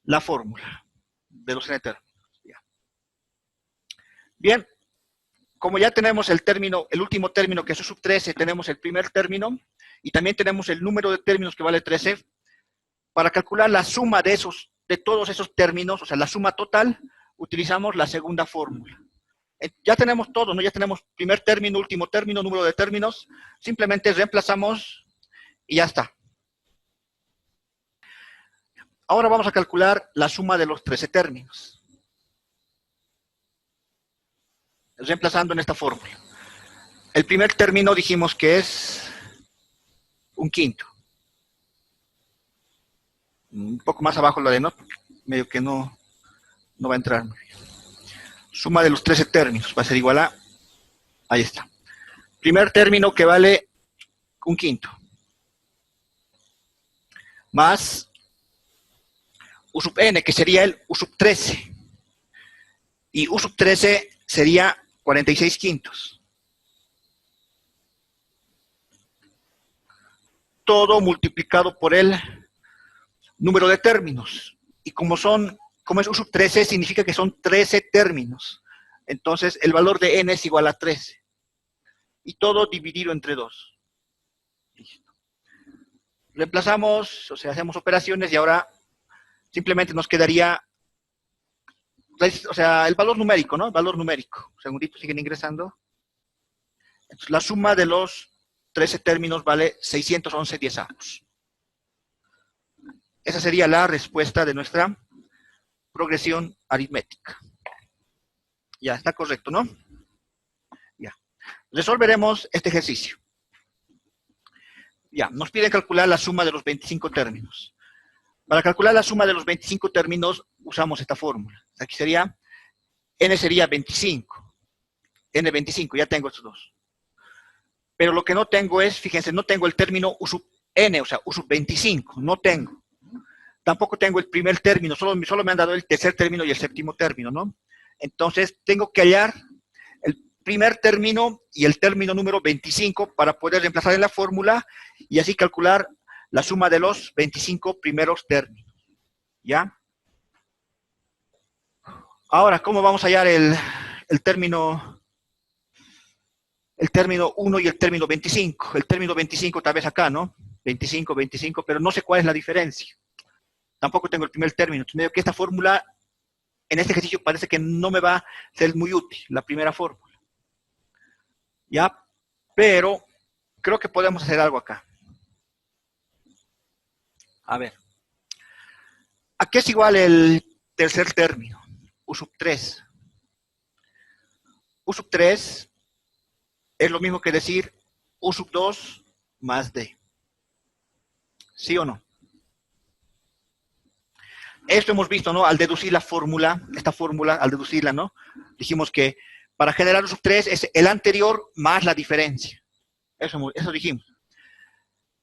la fórmula de los n términos. Bien, como ya tenemos el término, el último término que es U sub 13, tenemos el primer término y también tenemos el número de términos que vale 13. Para calcular la suma de todos esos términos, o sea, la suma total, utilizamos la segunda fórmula. Ya tenemos todo, ¿no? Ya tenemos primer término, último término, número de términos. Simplemente reemplazamos y ya está. Ahora vamos a calcular la suma de los 13 términos. Reemplazando en esta fórmula. El primer término dijimos que es 1/5. Un poco más abajo lo de no, medio que no va a entrar. Suma de los 13 términos va a ser igual a, ahí está. Primer término que vale 1/5. Más U sub n, que sería el U sub 13. Y U sub 13 sería 46 quintos. Todo multiplicado por el número de términos. Y como es U sub 13, significa que son 13 términos. Entonces, el valor de n es igual a 13. Y todo dividido entre 2. Listo. Reemplazamos, o sea, hacemos operaciones y ahora simplemente nos quedaría, o sea, el valor numérico, ¿no? El valor numérico. Un segundito, siguen ingresando. Entonces, la suma de los 13 términos vale 611 diezavos. Esa sería la respuesta de nuestra progresión aritmética. Ya, está correcto, ¿no? Ya. Resolveremos este ejercicio. Ya, nos piden calcular la suma de los 25 términos. Para calcular la suma de los 25 términos, usamos esta fórmula. Aquí sería, n sería 25. n 25, ya tengo estos dos. Pero lo que no tengo es, fíjense, no tengo el término U sub n, o sea, U sub 25, no tengo. Tampoco tengo el primer término, solo me han dado el tercer término y el séptimo término, ¿no? Entonces, tengo que hallar el primer término y el término número 25 para poder reemplazar en la fórmula y así calcular la suma de los 25 primeros términos. ¿Ya? Ahora, ¿cómo vamos a hallar el término 1 y el término 25? El término 25 tal vez acá, ¿no? 25, 25, pero no sé cuál es la diferencia. Tampoco tengo el primer término. Entonces, medio que esta fórmula, en este ejercicio parece que no me va a ser muy útil, la primera fórmula. ¿Ya? Pero creo que podemos hacer algo acá. A ver. ¿A qué es igual el tercer término? U sub 3. U sub 3 es lo mismo que decir U sub 2 más D. ¿Sí o no? Esto hemos visto, ¿no? Al deducir la fórmula, esta fórmula, al deducirla, ¿no? Dijimos que para generar U sub 3 es el anterior más la diferencia. Eso dijimos.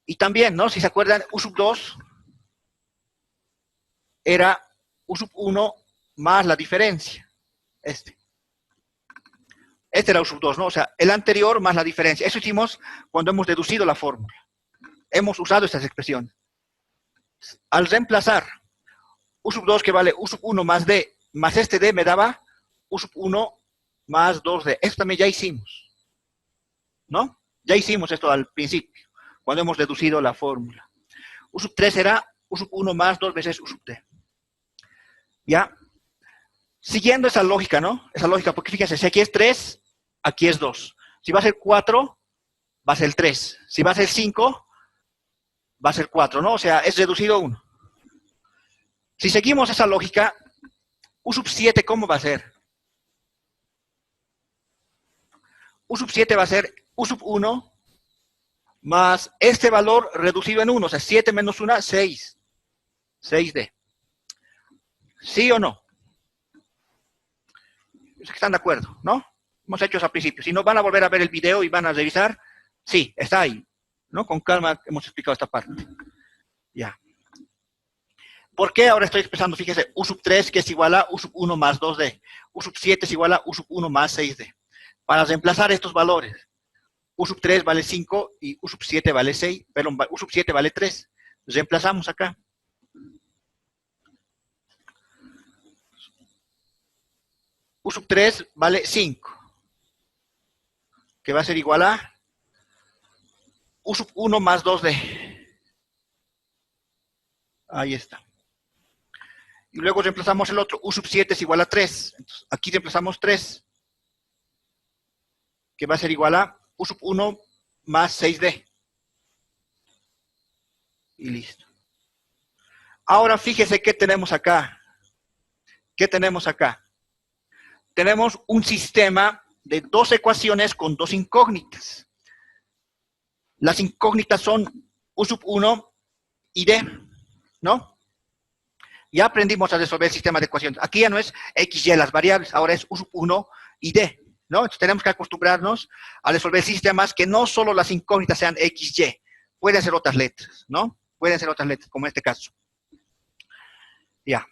Y también, ¿no? Si se acuerdan, U sub 2 era U sub 1 más la diferencia. Este era U sub 2, ¿no? O sea, el anterior más la diferencia. Eso hicimos cuando hemos deducido la fórmula. Hemos usado estas expresiones. Al reemplazar U sub 2 que vale U sub 1 más D, más este D me daba U sub 1 más 2D. Esto también ya hicimos, ¿no? Ya hicimos esto al principio, cuando hemos deducido la fórmula. U sub 3 será U sub 1 más 2 veces U sub D. ¿Ya? Siguiendo esa lógica, ¿no? Esa lógica, porque fíjense, si aquí es 3, aquí es 2. Si va a ser 4, va a ser 3. Si va a ser 5, va a ser 4, ¿no? O sea, es reducido a 1. Si seguimos esa lógica, U sub 7, ¿cómo va a ser? U sub 7 va a ser U sub 1 más este valor reducido en 1. O sea, 7 menos 1, 6. 6D. ¿Sí o no? Están de acuerdo, ¿no? Hemos hecho eso al principio. Si no, van a volver a ver el video y van a revisar. Sí, está ahí, ¿no? Con calma hemos explicado esta parte. Ya. ¿Por qué ahora estoy expresando? Fíjese, U sub 3 que es igual a U sub 1 más 2D. U sub 7 es igual a U sub 1 más 6D. Para reemplazar estos valores, U sub 3 vale 5 y U sub 7 vale 6, perdón, U sub 7 vale 3. Reemplazamos acá. U sub 3 vale 5, que va a ser igual a U sub 1 más 2D. Ahí está. Y luego reemplazamos el otro. U sub 7 es igual a 3. Entonces, aquí reemplazamos 3, que va a ser igual a U sub 1 más 6D. Y listo. Ahora fíjese qué tenemos acá. ¿Qué tenemos acá? Tenemos un sistema de dos ecuaciones con dos incógnitas. Las incógnitas son U sub 1 y D, ¿no? Ya aprendimos a resolver el sistema de ecuaciones. Aquí ya no es X, Y las variables, ahora es U sub 1 y D, ¿no? Entonces tenemos que acostumbrarnos a resolver sistemas que no solo las incógnitas sean X, Y, pueden ser otras letras, ¿no? Pueden ser otras letras, como en este caso. Ya,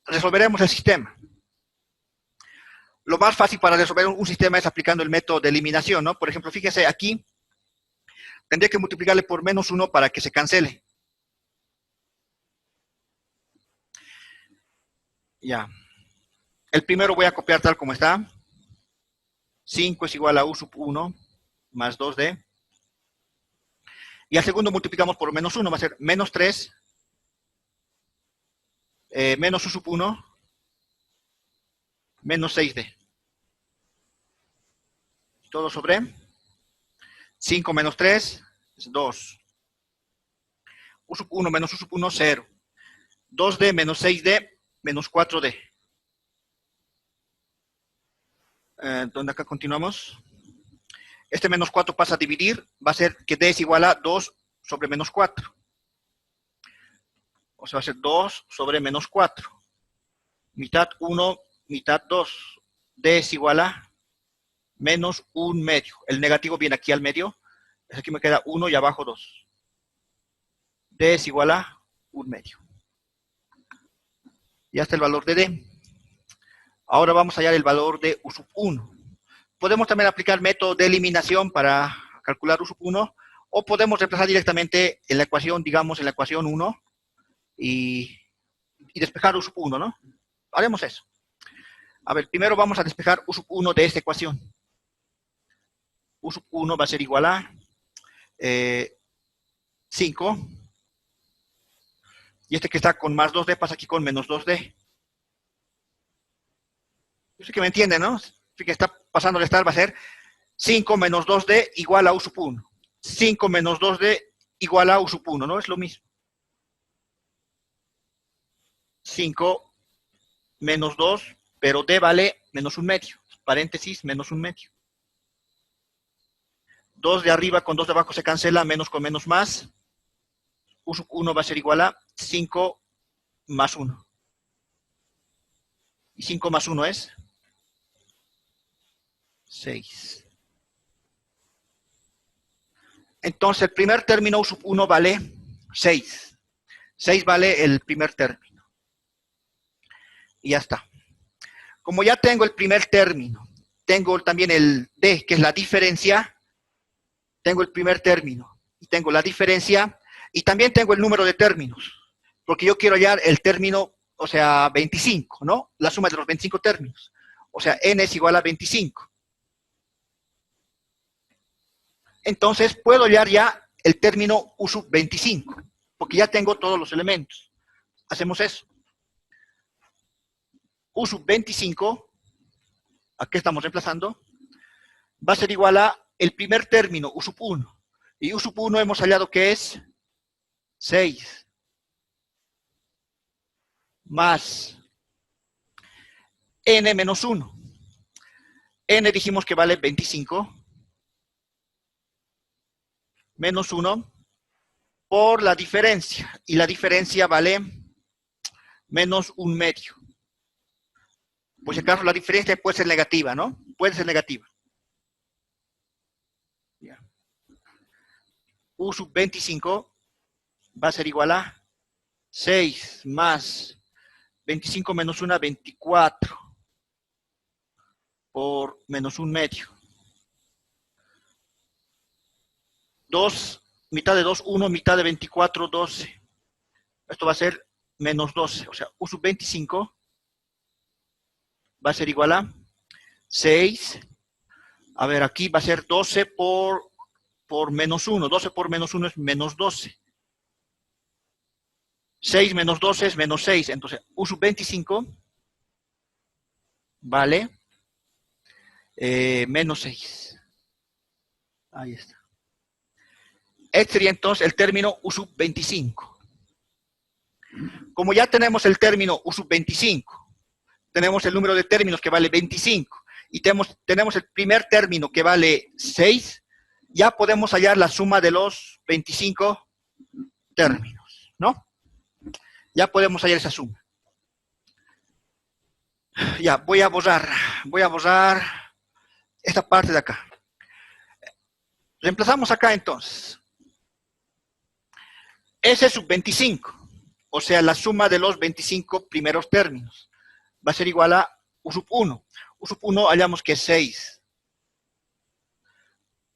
resolveremos el sistema. Lo más fácil para resolver un sistema es aplicando el método de eliminación, ¿no? Por ejemplo, fíjese aquí, tendría que multiplicarle por menos 1 para que se cancele. Ya. El primero voy a copiar tal como está. 5 es igual a U sub 1 más 2D. Y al segundo multiplicamos por menos 1, va a ser menos 3 menos U sub 1 menos 6D. Todo sobre 5 menos 3 es 2. U sub 1 menos U sub 1, 0. 2D menos 6D menos 4D. Donde acá continuamos. Este menos 4 pasa a dividir. Va a ser que D es igual a 2 sobre menos 4. O sea, va a ser 2 sobre menos 4. Mitad 1, mitad 2. D es igual a menos 1 medio. El negativo viene aquí al medio. Aquí me queda 1 y abajo 2. D es igual a 1 medio. Ya está el valor de D. Ahora vamos a hallar el valor de U sub 1. Podemos también aplicar método de eliminación para calcular U sub 1, o podemos reemplazar directamente en la ecuación, digamos, en la ecuación 1 y despejar U sub 1, ¿no? Haremos eso. A ver, primero vamos a despejar U sub 1 de esta ecuación. U sub 1 va a ser igual a 5. Y este que está con más 2D pasa aquí con menos 2D. Yo sé que me entienden, ¿no? Que está pasando de estar, va a ser 5 menos 2D igual a U sub 1. 5 menos 2D igual a U sub 1, ¿no? Es lo mismo. 5 menos 2, pero D vale menos 1 medio. Paréntesis, menos 1 medio. 2 de arriba con 2 de abajo se cancela, menos con menos más. U sub 1 va a ser igual a 5 más 1. Y 5 más 1 es 6. Entonces, el primer término U sub 1 vale 6. 6 vale el primer término. Y ya está. Como ya tengo el primer término, tengo también el D, que es la diferencia, tengo el primer término, y tengo la diferencia, y también tengo el número de términos, porque yo quiero hallar el término, o sea, 25, ¿no? La suma de los 25 términos. O sea, n es igual a 25. Entonces, puedo hallar ya el término u sub 25, porque ya tengo todos los elementos. Hacemos eso. U sub 25, ¿a qué estamos reemplazando? Va a ser igual a el primer término, u sub 1. Y u sub 1 hemos hallado que es 6. Más n menos 1. N dijimos que vale 25. Menos 1 por la diferencia. Y la diferencia vale menos 1/2. Pues si acaso la diferencia puede ser negativa, ¿no? Puede ser negativa. Ya. U sub 25 va a ser igual a 6 más 25 menos 1, 24 por menos 1/2. 2, mitad de 2, 1, mitad de 24, 12. Esto va a ser menos 12. O sea, U sub 25 va a ser igual a 6. A ver, aquí va a ser 12 por menos 1. 12 por menos 1 es menos 12. 6 menos 12 es menos 6. Entonces, U sub 25 vale menos 6. Ahí está. Este sería entonces el término U sub 25. Como ya tenemos el término U sub 25, tenemos el número de términos que vale 25, y tenemos el primer término que vale 6, ya podemos hallar la suma de los 25 términos, ¿no? Ya podemos hallar esa suma. Ya, voy a borrar esta parte de acá. Reemplazamos acá entonces. S sub 25, o sea, la suma de los 25 primeros términos, va a ser igual a U sub 1. U sub 1 hallamos que es 6.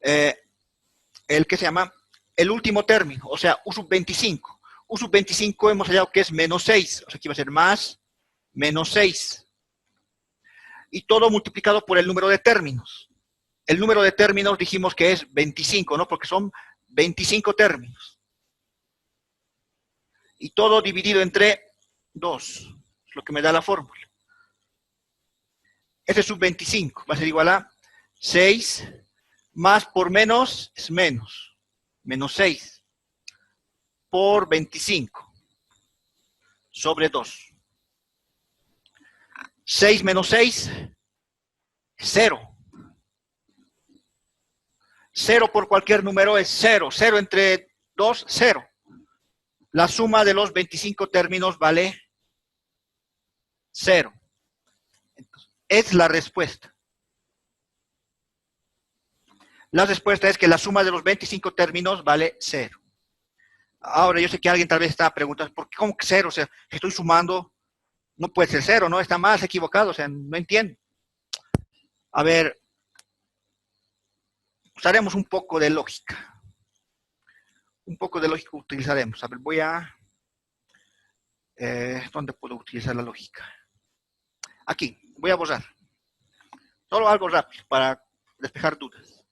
El que se llama el último término, o sea, U sub 25. U sub 25 hemos hallado que es menos 6, o sea, aquí va a ser más menos 6. Y todo multiplicado por el número de términos. El número de términos dijimos que es 25, ¿no? Porque son 25 términos. Y todo dividido entre 2, es lo que me da la fórmula. S sub 25 va a ser igual a 6 más por menos es menos 6 por 25 sobre 2. 6 menos 6 es 0. 0 por cualquier número es 0. 0 entre 2, 0. La suma de los 25 términos vale 0. Entonces, es la respuesta. La respuesta es que la suma de los 25 términos vale 0. Ahora, yo sé que alguien tal vez está preguntando, ¿por qué cómo que 0? O sea, si estoy sumando, no puede ser 0, ¿no? Está más equivocado, o sea, no entiendo. A ver, usaremos un poco de lógica. Un poco de lógica utilizaremos. A ver, voy a... ¿dónde puedo utilizar la lógica? Aquí, voy a borrar. Solo algo rápido para despejar dudas.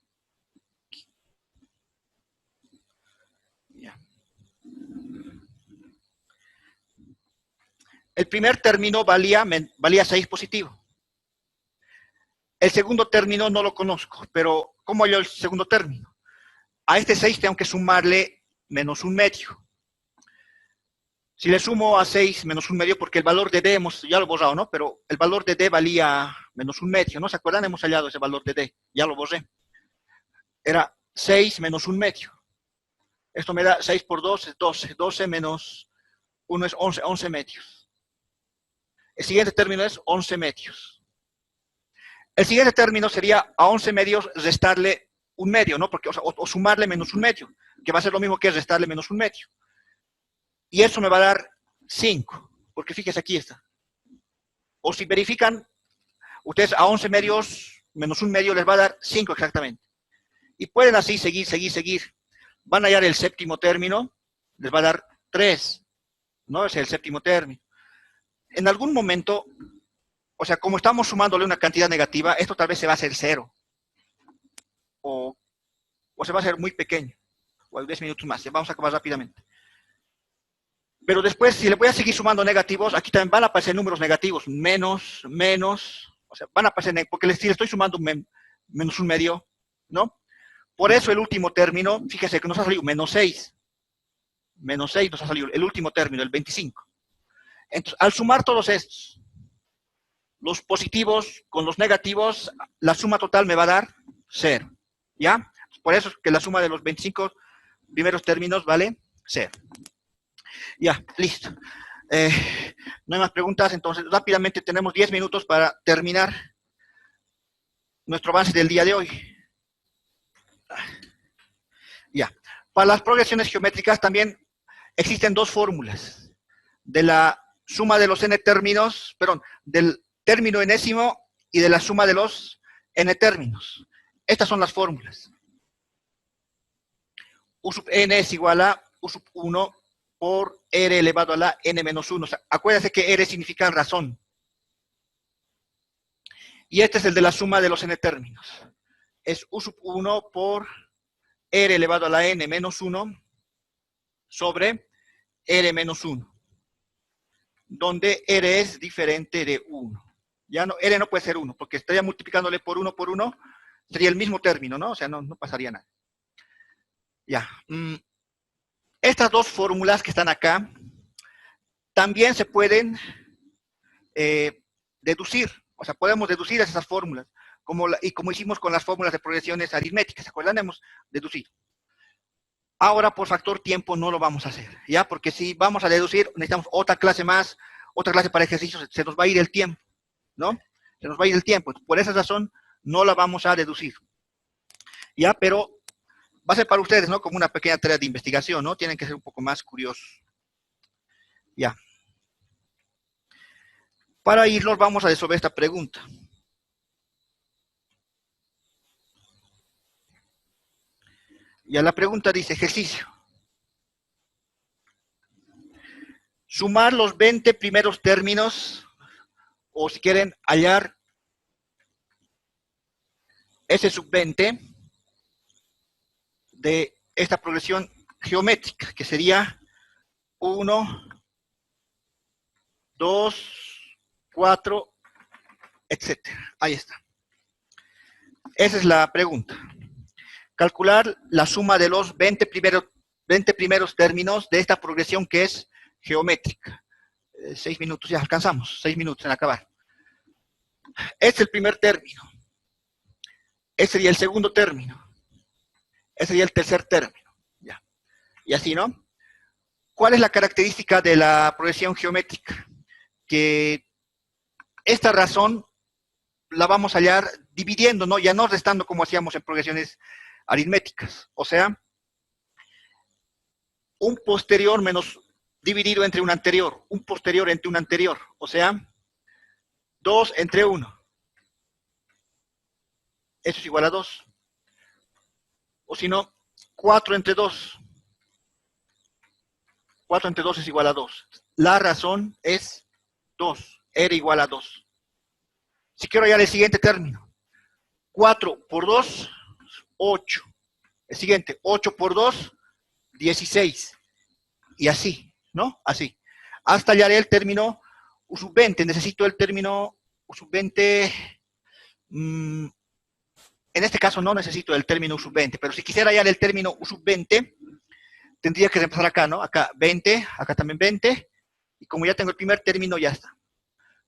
Ya. El primer término valía 6 positivo. El segundo término no lo conozco, pero ¿cómo hallo el segundo término? A este 6 tengo que sumarle menos 1/2. Si le sumo a 6 menos 1/2, porque el valor de D ya lo he borrado, ¿no? Pero el valor de D valía menos 1/2, ¿no? ¿Se acuerdan? Hemos hallado ese valor de D. Ya lo borré. Era 6 menos 1/2. Esto me da 6 por 2 es 12. 12 menos 1 es 11. 11/2. El siguiente término es 11/2. El siguiente término sería a 11/2 restarle 1/2, ¿no? Porque, o sumarle menos 1/2, que va a ser lo mismo que restarle menos 1/2. Y eso me va a dar 5, porque fíjense, aquí está. O si verifican, ustedes a 11/2 menos 1/2 les va a dar 5 exactamente. Y pueden así seguir. Van a hallar el séptimo término, les va a dar 3, ¿no? Es el séptimo término. En algún momento, o sea, como estamos sumándole una cantidad negativa, esto tal vez se va a hacer 0. O se va a hacer muy pequeño. O hay 10 minutos más. Ya vamos a acabar rápidamente. Pero después, si le voy a seguir sumando negativos, aquí también van a aparecer números negativos. Menos. O sea, van a aparecer, porque si le estoy sumando menos un medio, ¿no? Por eso el último término, fíjese que nos ha salido menos 6. Menos 6 nos ha salido el último término, el 25. Entonces, al sumar todos estos, los positivos con los negativos, la suma total me va a dar 0. ¿Ya? Por eso es que la suma de los 25 primeros términos vale 0. Ya, listo. No hay más preguntas, entonces rápidamente tenemos 10 minutos para terminar nuestro avance del día de hoy. Ya. Para las progresiones geométricas también existen dos fórmulas. De la suma de los n términos, perdón, del término enésimo y de la suma de los n términos. Estas son las fórmulas. U sub n es igual a U sub 1 por R elevado a la n menos 1. O sea, acuérdense que R significa razón. Y este es el de la suma de los n términos. Es U sub 1 por R elevado a la n menos 1 sobre R menos 1. Donde R es diferente de 1. Ya no, R no puede ser 1, porque estaría multiplicándole por 1, sería el mismo término, ¿no? O sea, no pasaría nada. Ya. Estas dos fórmulas que están acá también se pueden deducir. O sea, podemos deducir esas fórmulas. Como hicimos con las fórmulas de progresiones aritméticas. ¿Se acuerdan? Hemos deducido. Ahora, por factor tiempo, no lo vamos a hacer. ¿Ya? Porque si vamos a deducir, necesitamos otra clase más, otra clase para ejercicios. Se nos va a ir el tiempo, ¿no? Se nos va a ir el tiempo. Por esa razón, no la vamos a deducir. ¿Ya? Pero va a ser para ustedes, ¿no? Como una pequeña tarea de investigación, ¿no? Tienen que ser un poco más curiosos. Ya. Para irnos, vamos a resolver esta pregunta. Ya la pregunta dice, ejercicio. Sumar los 20 primeros términos, o si quieren, hallar S sub 20 de esta progresión geométrica, que sería 1, 2, 4, etc. Ahí está. Esa es la pregunta. Calcular la suma de los 20 primeros términos de esta progresión que es geométrica. 6 minutos, ya alcanzamos, 6 minutos en acabar. Este es el primer término. Este sería el segundo término. Este sería el tercer término. Ya. Y así, ¿no? ¿Cuál es la característica de la progresión geométrica? Que esta razón la vamos a hallar dividiendo, ¿no? Ya no restando como hacíamos en progresiones aritméticas. O sea, un posterior menos dividido entre un anterior. Un posterior entre un anterior. O sea, 2 entre 1. Eso es igual a 2. O si no, 4 entre 2. 4 entre 2 es igual a 2. La razón es 2. R igual a 2. Si quiero hallar el siguiente término. 4 por 2, 8. El siguiente, 8 por 2, 16. Y así, ¿no? Así. Hasta hallar el término U sub 20. Necesito el término U sub 20. En este caso no necesito el término U sub 20, pero si quisiera hallar el término U sub 20, tendría que reemplazar acá, ¿no? Acá 20, acá también 20, y como ya tengo el primer término, ya está.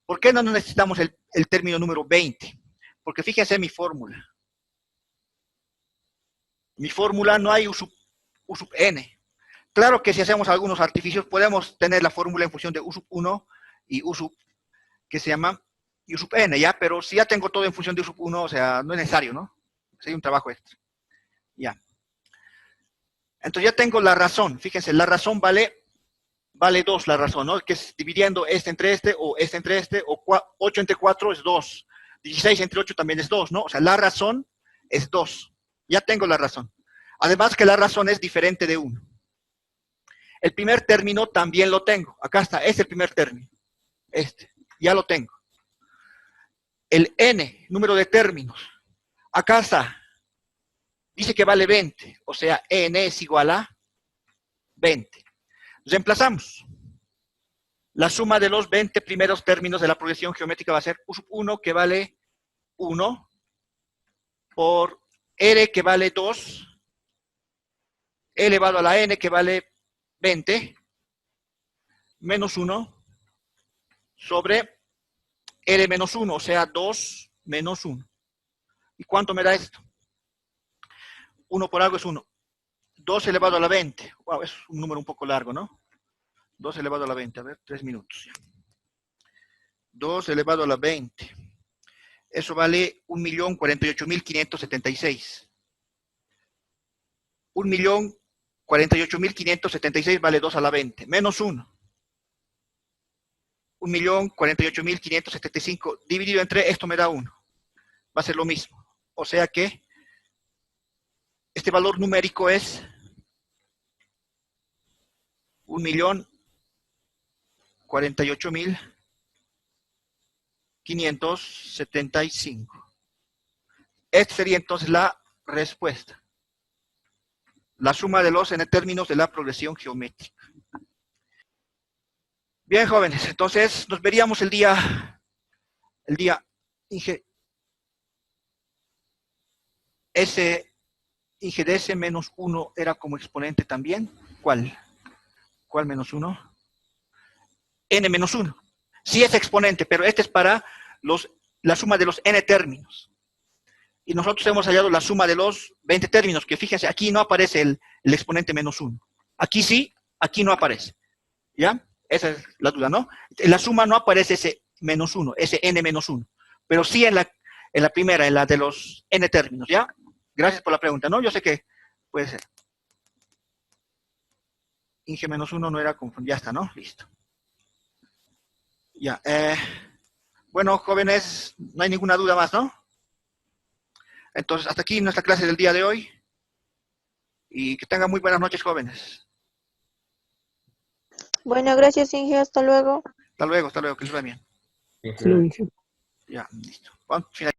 ¿Por qué no necesitamos el término número 20? Porque fíjense mi fórmula. Mi fórmula no hay U sub n. Claro que si hacemos algunos artificios, podemos tener la fórmula en función de U sub 1 y U sub, que se llama U sub n, ¿ya? Pero si ya tengo todo en función de U sub 1, o sea, no es necesario, ¿no? Sería un trabajo extra. Ya. Entonces ya tengo la razón. Fíjense, la razón vale 2 la razón, ¿no? Que es dividiendo este entre este, o 8 entre 4 es 2. 16 entre 8 también es 2, ¿no? O sea, la razón es 2. Ya tengo la razón. Además que la razón es diferente de 1. El primer término también lo tengo. Acá está, este es el primer término. Este, ya lo tengo. el n, número de términos. Acá está. Dice que vale 20. O sea, n es igual a 20. Reemplazamos. La suma de los 20 primeros términos de la progresión geométrica va a ser U sub 1, que vale 1, por r, que vale 2, elevado a la n, que vale 20, menos 1, sobre r menos 1, o sea, 2 menos 1. ¿Y cuánto me da esto? 1 por algo es 1. 2 elevado a la 20. Wow, es un número un poco largo, ¿no? 2 elevado a la 20. A ver, 3 minutos. 2 elevado a la 20. Eso vale 1.048.576. 1.048.576 vale 2 a la 20. Menos 1. 1.048.575 dividido entre esto me da 1. Va a ser lo mismo. O sea que este valor numérico es 1.048.575. Esta sería entonces la respuesta. La suma de los n términos de la progresión geométrica. Bien, jóvenes, entonces nos veríamos el día ese Ig de ese menos 1 era como exponente también. ¿Cuál? ¿Cuál menos 1? N menos 1. Sí es exponente, pero este es para la suma de los n términos. Y nosotros hemos hallado la suma de los 20 términos, que fíjense, aquí no aparece el exponente menos 1. Aquí sí, aquí no aparece. ¿Ya? Esa es la duda, ¿no? En la suma no aparece ese menos 1, ese n menos 1. Pero sí en la primera, en la de los n términos, ¿ya? Gracias por la pregunta, ¿no? Yo sé que puede ser. Ing menos 1 no era confundido. Ya está, ¿no? Listo. Ya. Bueno, jóvenes, no hay ninguna duda más, ¿no? Entonces, hasta aquí nuestra clase del día de hoy. Y que tengan muy buenas noches, jóvenes. Bueno, gracias, Inge. Hasta luego. Hasta luego, que les vaya bien. Gracias. Ya, listo. Vamos a finalizar.